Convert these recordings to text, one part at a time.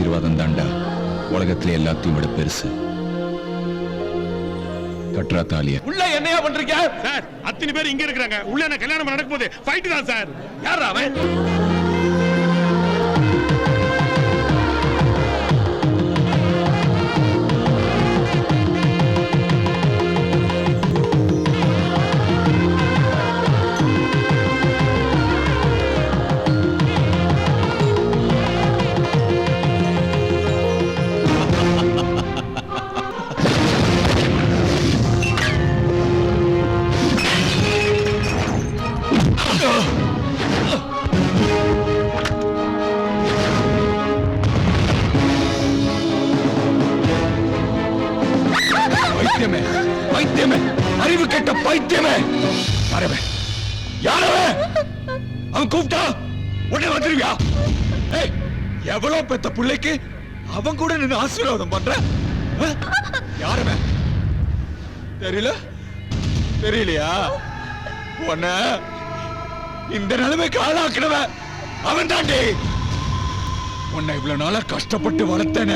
ஆசீர்வாதம் தாண்டா உலகத்துல எல்லாத்தையும் விட பெருசு. கட்ரா தாலிய. உள்ள என்னையா பண்றீங்க சார்? அத்தனை பேர் இங்க இருக்காங்க. உள்ள என்ன கல்யாணம் நடக்கும் போது ஃபைட் தான் சார். யாரா அவன்? அறிவு கெட்ட பைத்தியமே! அவன் கூப்பிட்டா உடனே வந்துருவியா? எவ்வளவு பெத்த பிள்ளைக்கு அவன் கூட நின்று ஆசீர்வாதம் பண்ற? யாருமே தெரியலையா? உன்ன இந்த நிலைமைக்கு ஆளாக்குனவன் அவன் தாண்டி. உன்னை இவ்வளவு நாளா கஷ்டப்பட்டு வளர்த்தன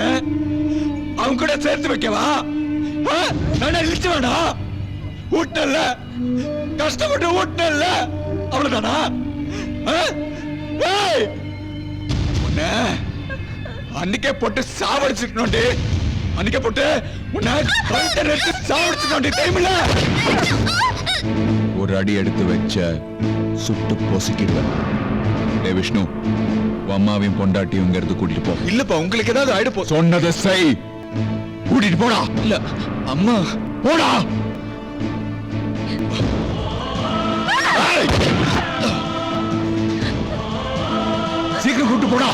அவன் கூட சேர்த்து வைக்கவா? இழிச்சு வேணா? ஊட்டல்ல, கஷ்டப்பட்டு ஊட்டல்ல, அவ்வளவுதானா? உன்னை அன்னைக்கே போட்டு சாவடிச்சுட்டு அன்னைக்கே போட்டு உன்னை சாவடிச்சுட்டு டைம்ல ஒரு அடி எடுத்து வச்ச சுட்டு பொசுக்கிடுவேன். விஷ்ணு, அம்மாவையும் பொண்டாட்டியும் இங்க இருந்து கூட்டிட்டு போ. இல்லப்பா, உங்களுக்கு ஏதாவது ஆயிடு. சொன்னதை செய். கூட்டிட்டு போடா. இல்ல அம்மா, போடா. சீக்கிரம் கூட்டு போடா.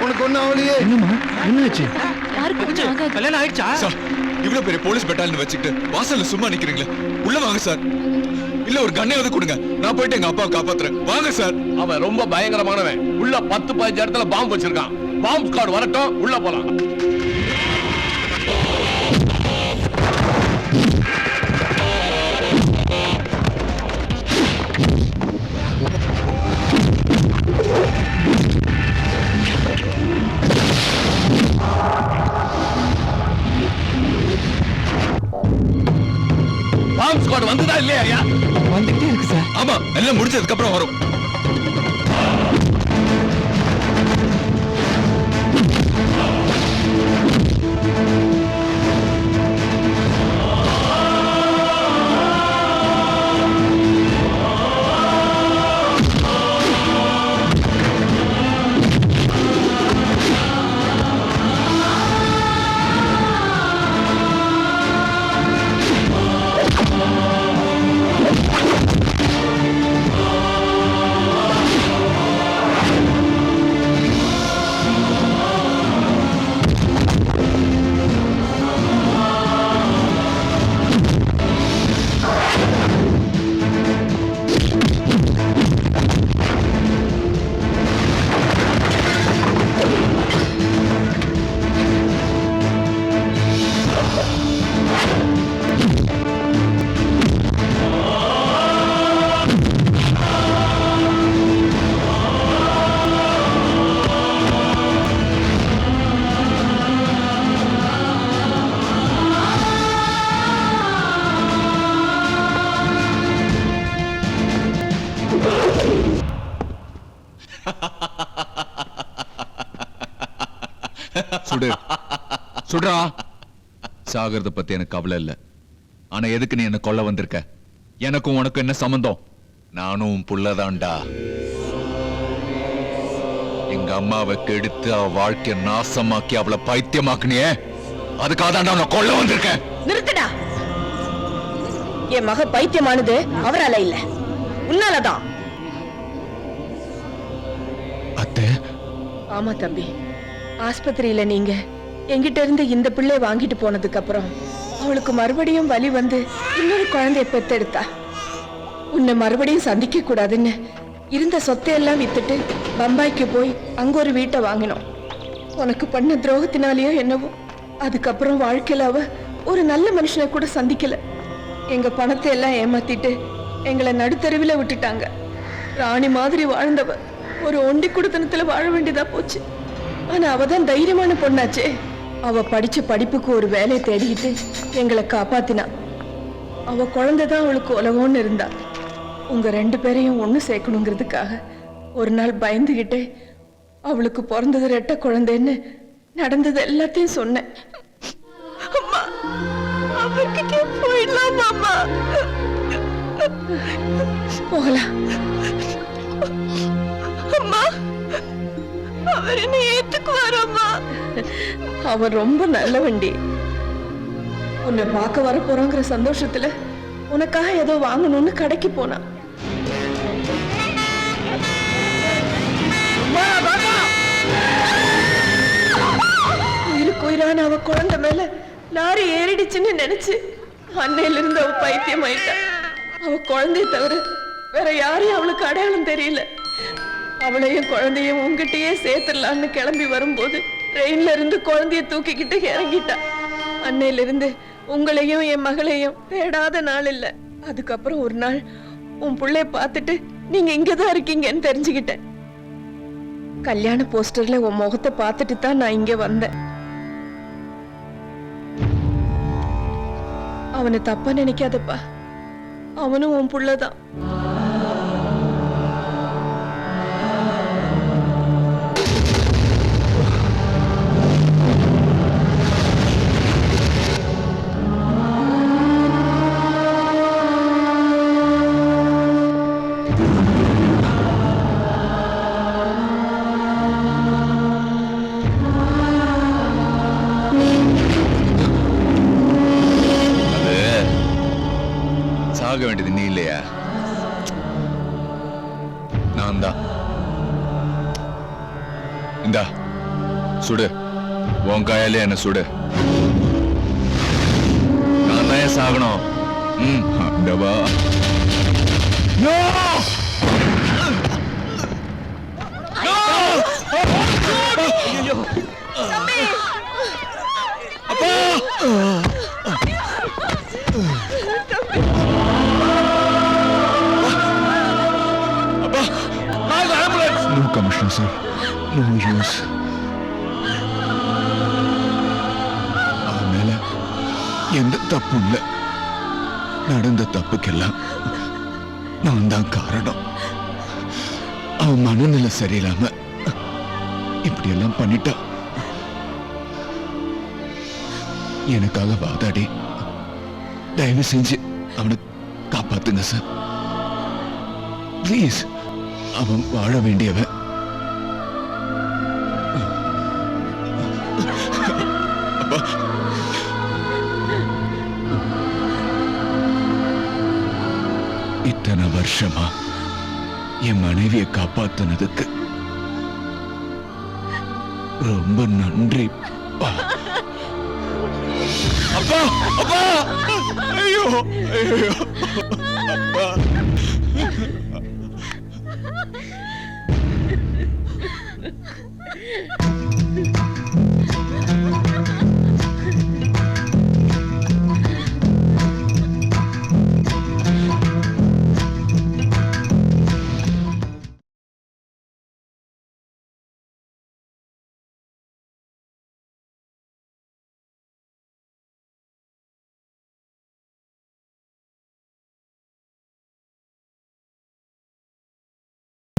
உனக்கு ஒண்ணு ஆகலையே? என்னம்மா என்னாச்சு? கல்யாணம் ஆயிடுச்சா? இவ்வளவு பெரிய போலீஸ் பெட்டாலியன் வச்சுக்கிட்டு வாசல்ல சும்மா நிக்கிறீங்களே, உள்ள வாங்க சார். இல்ல ஒரு கண்ணையாவது கொடுங்க, நான் போயிட்டு எங்க அப்பாவை காப்பாத்துறேன். வாங்க சார். அவன் ரொம்ப பயங்கரமானவன். உள்ள 10-15 இடத்துல பாம்பு வச்சிருக்கான். பாம்பு ஸ்குவாட் வரட்டும், உள்ள போலாம். பாம்பு ஸ்குவாட் வந்துதா இல்லையா? வந்துட்டே இருக்கு சார். ஆமா, எல்லாம் முடிச்சதுக்கு அப்புறம் வரும். சுடுறா. சாகிறத பத்தி எனக்கு கவலை இல்ல. ஆனா எதுக்கு நீ என்ன கொல்ல வந்திருக்க? எனக்கும் உனக்கும் என்ன சம்பந்தம்? நானும் உன் புள்ளதான்டா. எங்க அம்மாவை கெடுத்து அவ வாழ்க்கைய நாசமாக்கி அவளை பைத்தியமாக்குனியே, அதுக்காக தான்டா உன்னை கொல்ல வந்திருக்கேன். நிறுத்துடா. என் மக பைத்தியமானது அவரால இல்ல, உன்னாலதான். அத்தை, ஆமா தம்பி, ஆஸ்பத்திரியில நீங்க எங்கிட்ட இருந்து இந்த பிள்ளை வாங்கிட்டு போனதுக்கு அப்புறம் அவளுக்கு மறுபடியும் வலி வந்து இன்னொரு குழந்தைய பெத்தெடுத்தா. உன்னை மறுபடியும் சந்திக்க கூடாதுன்னு இருந்த சொத்தையெல்லாம் வித்துட்டு பம்பாய்க்கு போய் அங்க ஒரு வீட்டை வாங்கினோம். உனக்கு பண்ண துரோகத்தினாலேயோ என்னவோ அதுக்கப்புறம் வாழ்க்கையில அவ ஒரு நல்ல மனுஷனை கூட சந்திக்கல. எங்க பணத்தை எல்லாம் ஏமாத்திட்டு எங்களை நடுத்தருவில விட்டுட்டாங்க. ராணி மாதிரி வாழ்ந்தவ ஒரு ஒண்டி குடுத்தனத்துல வாழ வேண்டியதா போச்சு. ஆனா அவதான் தைரியமான பொண்ணாச்சே. அவ படிச்ச படிப்புக்கு ஒரு வேலையை தேடிக்கிட்டு எங்களை காப்பாத்தினா. அவ குழந்தைதான் அவளுக்கு உலகம்னு இருந்தா. உங்க 2 பேரையும் ஒண்ணு சேர்க்கணுங்கிறதுக்காக ஒரு நாள் பயந்துகிட்டே அவளுக்கு பிறந்தது 2 குழந்தைன்னு நடந்தது எல்லாத்தையும் சொன்னேன். அம்மா, அவர்கிட்ட போயிடலாம் அம்மா. போகலாம் அம்மா. அவர் என்ன ஏத்துக்குவாரம்மா? அவர் ரொம்ப நல்ல வண்டி. உன்னை பார்க்க வர போறோங்கிற சந்தோஷத்துல உனக்காக ஏதோ வாங்கணும்னு கடைக்கு போனா. உயிருக்கு உயிரான அவ குழந்தை மேல லாரி ஏறிடுச்சுன்னு நினைச்சு அன்னையில இருந்து அவ பைத்தியம் ஆயிட்டா. அவ குழந்தைய தவிர வேற யாரையும் அவளுக்கு அடையாளம் தெரியல. அவளையும் குழந்தையும் உங்ககிட்டயே சேர்த்துடலான்னு கிளம்பி வரும்போது ட்ரெயின்ல இருந்து குழந்தைய தூக்கிக்கிட்டு இறங்கிட்டா. அன்னையில இருந்து உங்களையும் என் மகளையும் தேடாத நாள் இல்ல. அதுக்கப்புறம் ஒரு நாள் உன் புள்ளைய பார்த்துட்டு நீங்க இங்கதான் இருக்கீங்கன்னு தெரிஞ்சுக்கிட்டேன். கல்யாண போஸ்டர்ல உன் முகத்தை பார்த்துட்டு தான் நான் இங்க வந்தேன். அவனை தப்பா நினைக்காதப்பா, அவனும் உன் புள்ளதான். சாக வேண்டியது நீ இல்லையா, நான் தான். இந்தா சுடு, உன் கையாலே என்ன சுடு. நான் தான் சாகணும். ஆண்டவா. No! No! அப்பா! No, Commissioner, sir. No use. அவன் மேல எந்த தப்பும் இல்லை. நடந்த தப்புக்கெல்லாம் நான் தான் காரணம். அவன் மனநிலை சரியில்லாம இப்படி எல்லாம் பண்ணிட்டான். எனக்காக வாதாடி தயவு செஞ்சு அவனை காப்பாத்துங்க சார், ப்ளீஸ். அவன் வாழ வேண்டியவன். அப்பா, இத்தனை வருஷமா என் மனைவியை காப்பாத்தினதுக்கு ரொம்ப நன்றி. அப்பா, அப்பா, ஐயோ, ஐயோ, அப்பா.